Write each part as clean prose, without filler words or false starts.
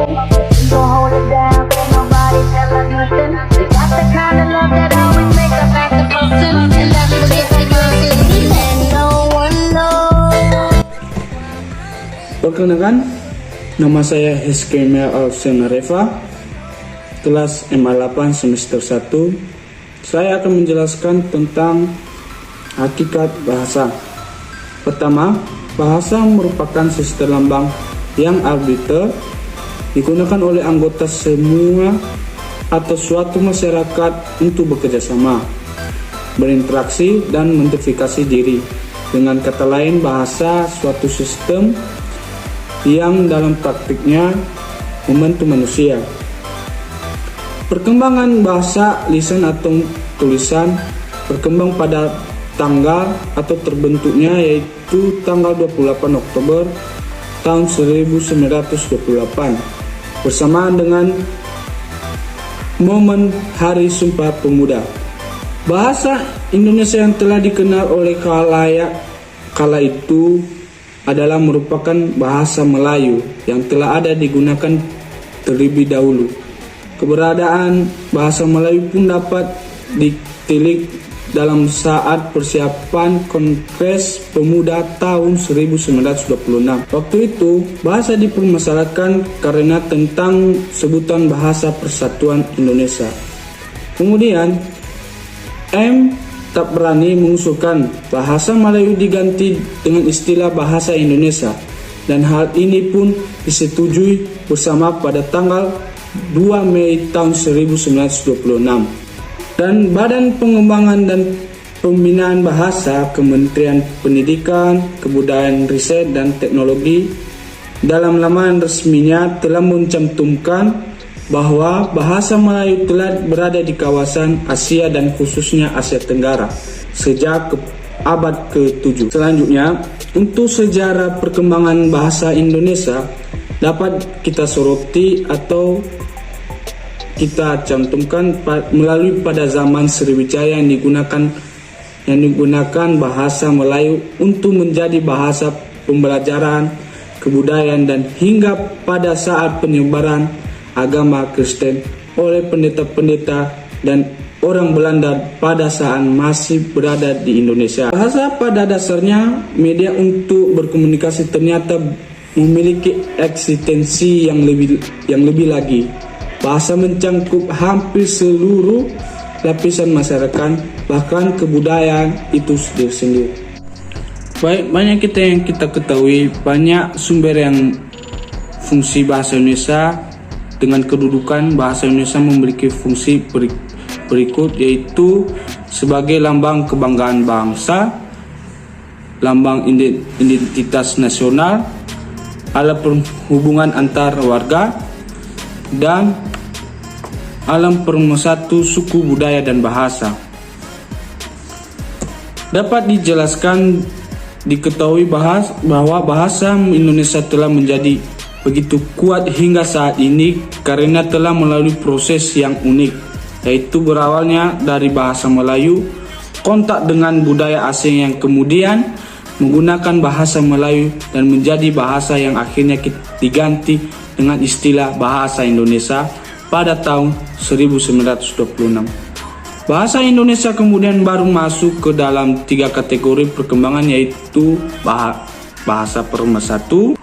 So hold it down, can't nobody tell us nothing. We got the kind of love that always make us act the person. And that's the basic thing, and no one knows. Perkenalkan, nama saya Heskemia Alsena Reva, kelas MA8 semester 1. Saya akan menjelaskan tentang hakikat bahasa. Pertama, bahasa merupakan sistem lambang yang arbiter digunakan oleh anggota semua atau suatu masyarakat untuk bekerja sama, berinteraksi, dan mengidentifikasi diri. Dengan kata lain, bahasa suatu sistem yang dalam praktiknya membantu manusia. Perkembangan bahasa lisan atau tulisan berkembang pada tanggal atau terbentuknya yaitu tanggal 28 Oktober tahun 1928 bersamaan dengan momen Hari Sumpah Pemuda. Bahasa Indonesia yang telah dikenal oleh khalayak kala itu adalah merupakan bahasa Melayu yang telah ada digunakan terlebih dahulu. Keberadaan bahasa Melayu pun dapat ditilik dalam saat persiapan Kongres Pemuda tahun 1926. Waktu itu, bahasa dipermasalahkan karena tentang sebutan Bahasa Persatuan Indonesia. Kemudian, M tak berani mengusulkan bahasa Melayu diganti dengan istilah Bahasa Indonesia, dan hal ini pun disetujui bersama pada tanggal 2 Mei tahun 1926. Dan Badan Pengembangan dan Pembinaan Bahasa Kementerian Pendidikan, Kebudayaan, Riset, dan Teknologi dalam laman resminya telah mencantumkan bahwa bahasa Melayu telah berada di kawasan Asia dan khususnya Asia Tenggara sejak abad ke-7. Selanjutnya, untuk sejarah perkembangan bahasa Indonesia dapat kita soroti atau kita cantumkan melalui pada zaman Sriwijaya yang digunakan bahasa Melayu untuk menjadi bahasa pembelajaran, kebudayaan, dan hingga pada saat penyebaran agama Kristen oleh pendeta-pendeta dan orang Belanda pada saat masih berada di Indonesia. Bahasa pada dasarnya media untuk berkomunikasi ternyata memiliki eksistensi yang lebih lagi. Bahasa mencangkup hampir seluruh lapisan masyarakat, bahkan kebudayaan itu sendiri. Banyak yang kita ketahui, banyak sumber yang fungsi bahasa Indonesia dengan kedudukan bahasa Indonesia memiliki fungsi berikut, yaitu sebagai lambang kebanggaan bangsa, lambang identitas nasional, alat perhubungan antar warga, dan alam pemersatu suku, budaya, dan bahasa. Dapat dijelaskan, diketahui bahwa bahasa Indonesia telah menjadi begitu kuat hingga saat ini karena telah melalui proses yang unik, yaitu berawalnya dari bahasa Melayu, kontak dengan budaya asing yang kemudian menggunakan bahasa Melayu dan menjadi bahasa yang akhirnya diganti dengan istilah Bahasa Indonesia pada tahun 1926. Bahasa Indonesia kemudian baru masuk ke dalam 3 kategori perkembangan, yaitu bahasa pemersatu,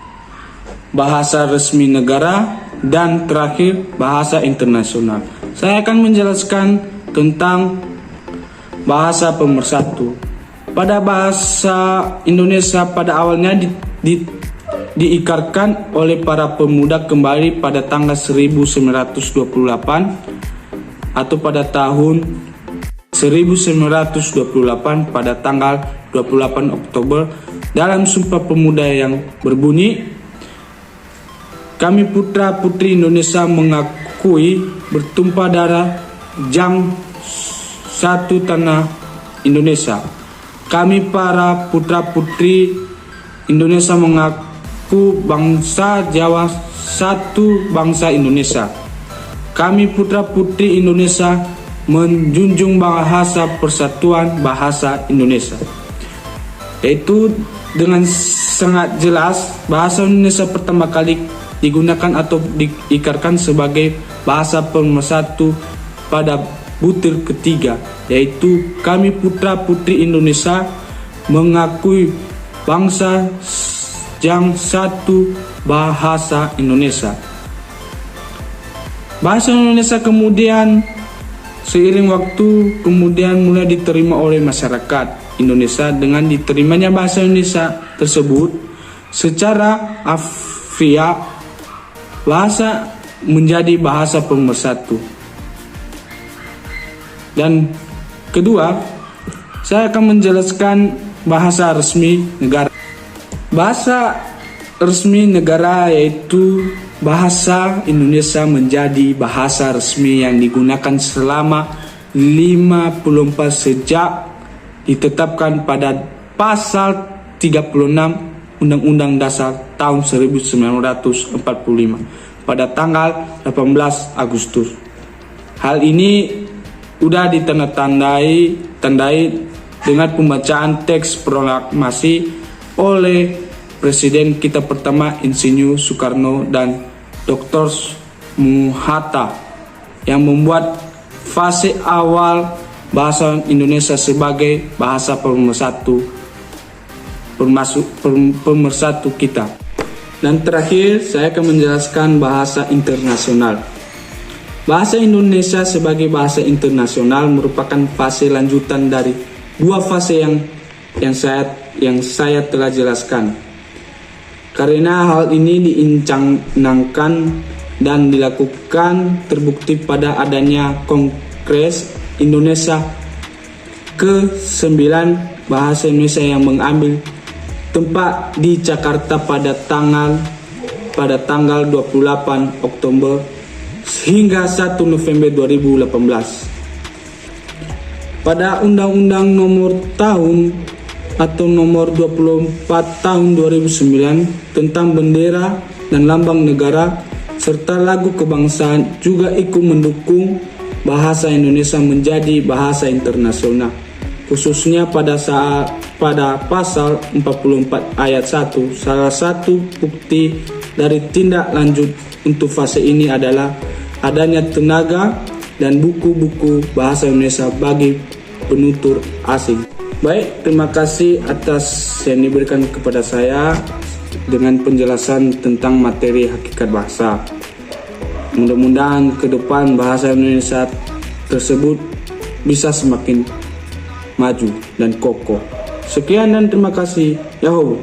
bahasa resmi negara, dan terakhir bahasa internasional. Saya akan menjelaskan tentang bahasa pemersatu. Pada bahasa Indonesia pada awalnya diikarkan oleh para pemuda kembali pada tanggal 1928 atau pada tahun 1928 pada tanggal 28 Oktober dalam Sumpah Pemuda yang berbunyi, "Kami putra-putri Indonesia mengakui bertumpah darah jang satu tanah Indonesia. Kami para putra-putri Indonesia mengaku bangsa Jawa satu bangsa Indonesia. Kami putra-putri Indonesia menjunjung bahasa persatuan bahasa Indonesia." Yaitu dengan sangat jelas bahasa Indonesia pertama kali digunakan atau diikrarkan sebagai bahasa pemersatu pada butir ketiga, yaitu kami putra-putri Indonesia mengakui bangsa yang satu, bahasa Indonesia. Bahasa Indonesia kemudian seiring waktu kemudian mulai diterima oleh masyarakat Indonesia. Dengan diterimanya bahasa Indonesia tersebut secara afiat, bahasa menjadi bahasa pemersatu. Dan kedua, saya akan menjelaskan bahasa resmi negara. Bahasa resmi negara yaitu bahasa Indonesia menjadi bahasa resmi yang digunakan selama 54 sejak ditetapkan pada pasal 36 Undang-Undang Dasar tahun 1945 pada tanggal 18 Agustus. Hal ini sudah ditandatandai dengan pembacaan teks proklamasi oleh Presiden kita pertama Insinyur Soekarno dan Dr. Hatta yang membuat fase awal bahasa Indonesia sebagai bahasa pemersatu kita. Dan terakhir, saya akan menjelaskan bahasa internasional. Bahasa Indonesia sebagai bahasa internasional merupakan fase lanjutan dari dua fase yang saya telah jelaskan. Karena hal ini diincanangkan dan dilakukan terbukti pada adanya Kongres Indonesia ke-9 Bahasa Indonesia yang mengambil tempat di Jakarta pada tanggal 28 Oktober hingga 1 November 2018. Pada Undang-Undang Nomor 24 tahun 2009 tentang bendera dan lambang negara serta lagu kebangsaan juga ikut mendukung bahasa Indonesia menjadi bahasa internasional, khususnya pada pasal 44 ayat 1. Salah satu bukti dari tindak lanjut untuk fase ini adalah adanya tenaga dan buku-buku bahasa Indonesia bagi penutur asing. Baik, terima kasih atas yang diberikan kepada saya dengan penjelasan tentang materi hakikat bahasa. Mudah-mudahan ke depan bahasa Indonesia tersebut bisa semakin maju dan kokoh. Sekian dan terima kasih. Yahoo.